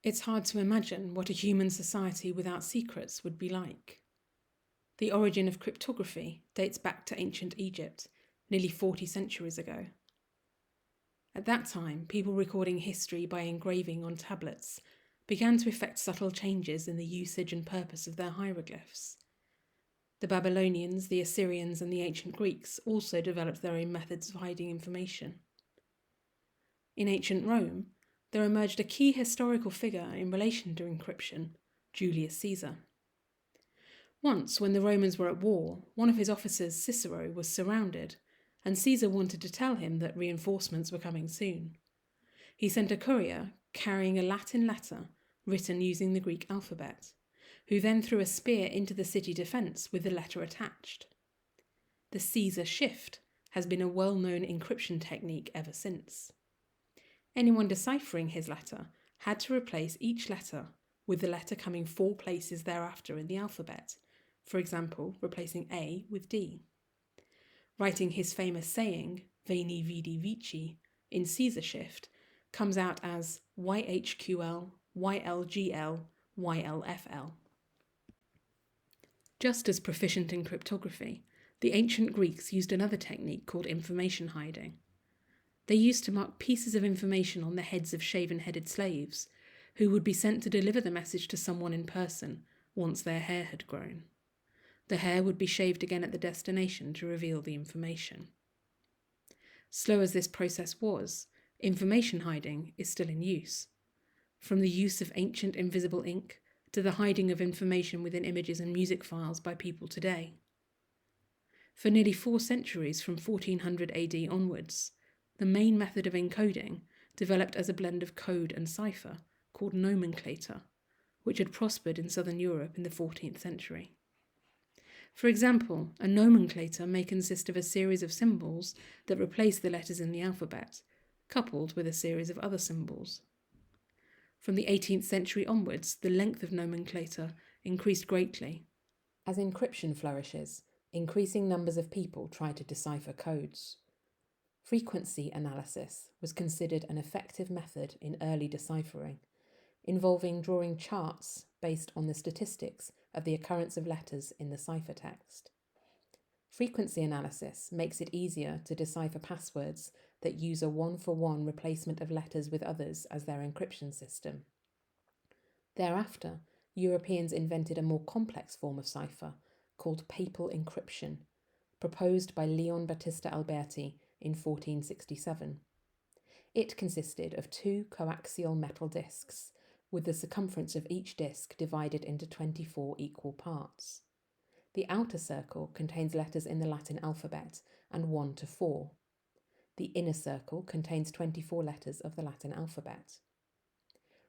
It's hard to imagine what a human society without secrets would be like. The origin of cryptography dates back to ancient Egypt, nearly 40 centuries ago. At that time, people recording history by engraving on tablets began to effect subtle changes in the usage and purpose of their hieroglyphs. The Babylonians, the Assyrians, and the ancient Greeks also developed their own methods of hiding information. In ancient Rome, there emerged a key historical figure in relation to encryption, Julius Caesar. Once, when the Romans were at war, one of his officers, Cicero, was surrounded, and Caesar wanted to tell him that reinforcements were coming soon. He sent a courier carrying a Latin letter written using the Greek alphabet, who then threw a spear into the city defence with the letter attached. The Caesar shift has been a well-known encryption technique ever since. Anyone deciphering his letter had to replace each letter with the letter coming 4 places thereafter in the alphabet, for example, replacing A with D. Writing his famous saying, Veni Vidi Vici, in Caesar shift, comes out as YHQL, YLGL, YLFL. Just as proficient in cryptography, the ancient Greeks used another technique called information hiding. They used to mark pieces of information on the heads of shaven-headed slaves, who would be sent to deliver the message to someone in person once their hair had grown. The hair would be shaved again at the destination to reveal the information. Slow as this process was, information hiding is still in use. From the use of ancient invisible ink to the hiding of information within images and music files by people today. For nearly 4 centuries from 1400 AD onwards, the main method of encoding developed as a blend of code and cipher called nomenclator, which had prospered in southern Europe in the 14th century. For example, a nomenclator may consist of a series of symbols that replace the letters in the alphabet, coupled with a series of other symbols. From the 18th century onwards, the length of nomenclator increased greatly. As encryption flourishes, increasing numbers of people try to decipher codes. Frequency analysis was considered an effective method in early deciphering, involving drawing charts based on the statistics of the occurrence of letters in the ciphertext. Frequency analysis makes it easier to decipher passwords that use a one-for-one replacement of letters with others as their encryption system. Thereafter, Europeans invented a more complex form of cipher called papal encryption, proposed by Leon Battista Alberti in 1467. It consisted of 2 coaxial metal discs, with the circumference of each disc divided into 24 equal parts. The outer circle contains letters in the Latin alphabet and 1 to 4. The inner circle contains 24 letters of the Latin alphabet.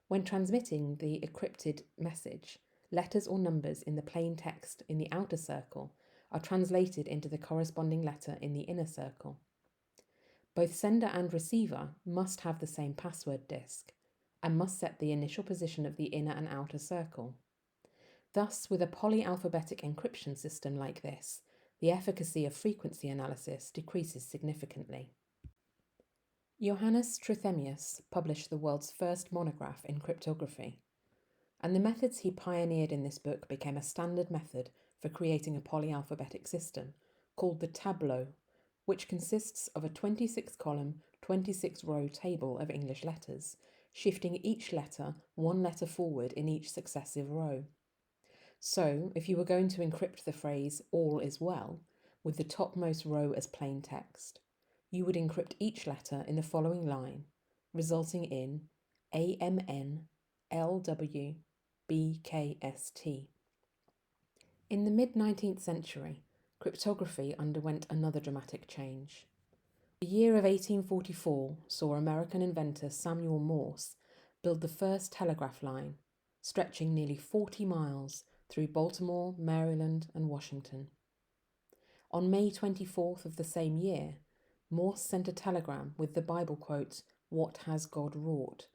When transmitting the encrypted message, letters or numbers in the plain text in the outer circle are translated into the corresponding letter in the inner circle. Both sender and receiver must have the same password disk and must set the initial position of the inner and outer circle. Thus, with a polyalphabetic encryption system like this, the efficacy of frequency analysis decreases significantly. Johannes Trithemius published the world's first monograph in cryptography, and the methods he pioneered in this book became a standard method for creating a polyalphabetic system called the tableau, which consists of a 26-column, 26-row table of English letters, shifting each letter 1 letter forward in each successive row. So, if you were going to encrypt the phrase "all is well" with the topmost row as plain text, you would encrypt each letter in the following line, resulting in AMN LW BKST. In the mid-19th century, cryptography underwent another dramatic change. The year of 1844 saw American inventor Samuel Morse build the first telegraph line, stretching nearly 40 miles through Baltimore, Maryland, and Washington. On May 24th of the same year, Morse sent a telegram with the Bible quote, "What has God wrought?"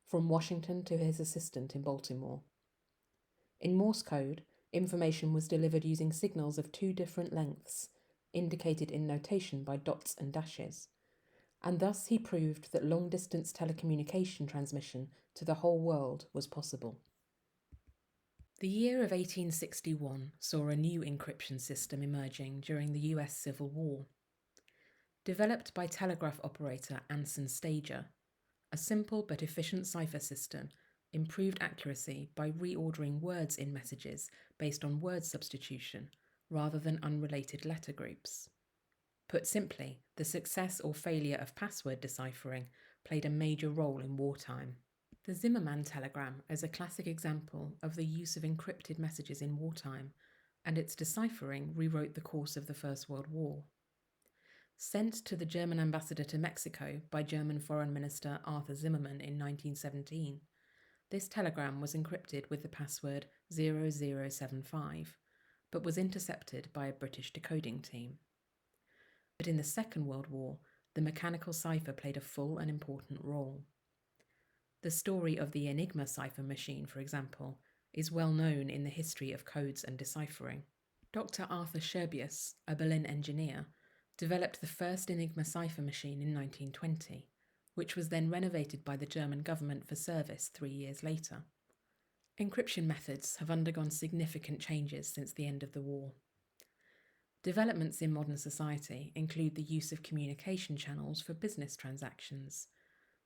from Washington to his assistant in Baltimore. In Morse code, information was delivered using signals of 2 different lengths, indicated in notation by dots and dashes. and thus he proved that long-distance telecommunication transmission to the whole world was possible. The year of 1861 saw a new encryption system emerging during the US Civil War. Developed by telegraph operator Anson Stager, a simple but efficient cipher system improved accuracy by reordering words in messages based on word substitution rather than unrelated letter groups. Put simply, the success or failure of password deciphering played a major role in wartime. The Zimmermann telegram is a classic example of the use of encrypted messages in wartime, and its deciphering rewrote the course of the First World War. Sent to the German ambassador to Mexico by German Foreign Minister Arthur Zimmermann in 1917, this telegram was encrypted with the password 0075, but was intercepted by a British decoding team. But in the Second World War, the mechanical cipher played a full and important role. The story of the Enigma cipher machine, for example, is well known in the history of codes and deciphering. Dr. Arthur Scherbius, a Berlin engineer, developed the first Enigma cipher machine in 1920, which was then renovated by the German government for service 3 years later. Encryption methods have undergone significant changes since the end of the war. Developments in modern society include the use of communication channels for business transactions,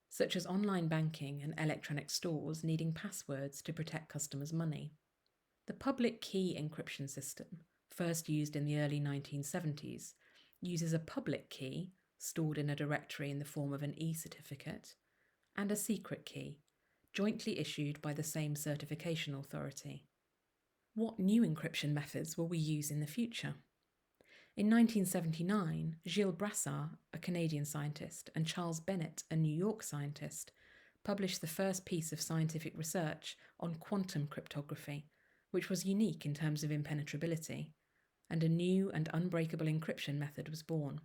such as online banking and electronic stores needing passwords to protect customers' money. The public key encryption system, first used in the early 1970s, uses a public key, stored in a directory in the form of an e-certificate, and a secret key, jointly issued by the same certification authority. What new encryption methods will we use in the future? In 1979, Gilles Brassard, a Canadian scientist, and Charles Bennett, a New York scientist, published the first piece of scientific research on quantum cryptography, which was unique in terms of impenetrability, and a new and unbreakable encryption method was born.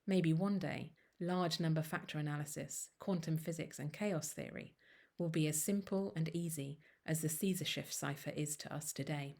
Maybe one day, large number factor analysis, quantum physics, and chaos theory will be as simple and easy as the Caesar shift cipher is to us today.